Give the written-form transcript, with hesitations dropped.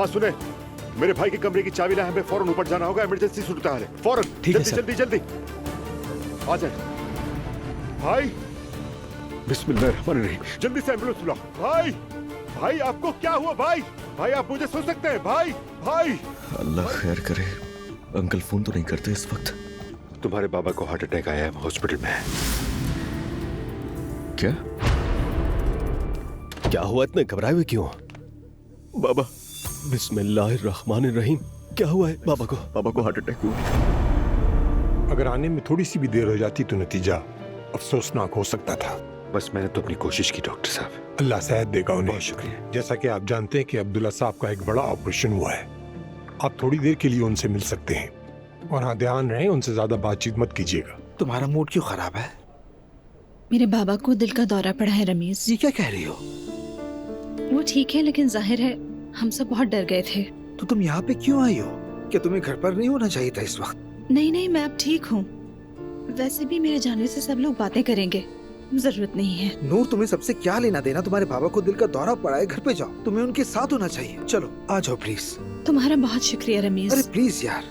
हाँ सुने, मेरे भाई के कमरे की चाबी लाए, हमें फौरन ऊपर जाना होगा, इमरजेंसी सूरत हाल है, फौरन। ठीक है जल्दी सर। जल्दी जल्दी आ जाए। भाई बिस्मिल्लाहिर्रहमानिर्रहीम, जल्दी से एम्बुलेंस बुलाओ। भाई भाई आपको क्या हुआ भाई? भाई आप मुझे सुन सकते हैं भाई? भाई अल्लाह खैर करे, अंकल फोन तो नहीं करते इस वक्त। तुम्हारे बाबा को हार्ट अटैक आया है, हॉस्पिटल में है। क्या क्या हुआ, इतने घबराए हुए क्यों? बाबा? बिस्मिल्लाहिर्रहमानिर्रहीम, क्या हुआ है बाबा को? बाबा को हार्ट अटैक हुआ। अगर आने में थोड़ी सी भी देर हो जाती तो नतीजा अफसोसनाक हो सकता था। बस मैंने तो अपनी कोशिश की डॉक्टर साहब। अल्लाह सेहत देगा उन्हें। बहुत शुक्रिया। जैसा कि आप जानते हैं कि अब्दुल्ला साहब का एक बड़ा ऑपरेशन हुआ है, आप थोड़ी देर के लिए उनसे मिल सकते हैं। और हाँ, ध्यान रहे उनसे ज्यादा बातचीत मत कीजिएगा। तुम्हारा मूड क्यों खराब है? मेरे बाबा को दिल का दौरा पड़ा है रमीज। ये क्या कह रही हो? वो ठीक है, लेकिन जाहिर है हम सब बहुत डर गए थे। तो तुम यहाँ पे क्यों आई हो? क्या तुम्हें घर पर नहीं होना चाहिए था इस वक्त? नहीं नहीं, मैं अब ठीक हूँ। वैसे भी मेरे जाने से सब लोग बातें करेंगे, जरूरत नहीं है। नूर, तुम्हें सबसे क्या लेना देना? तुम्हारे बाबा को दिल का दौरा पड़ा है, घर पे जाओ। तुम्हें उनके साथ होना चाहिए। चलो आ जाओ प्लीज। तुम्हारा बहुत शुक्रिया अरे रमीज। प्लीज यार।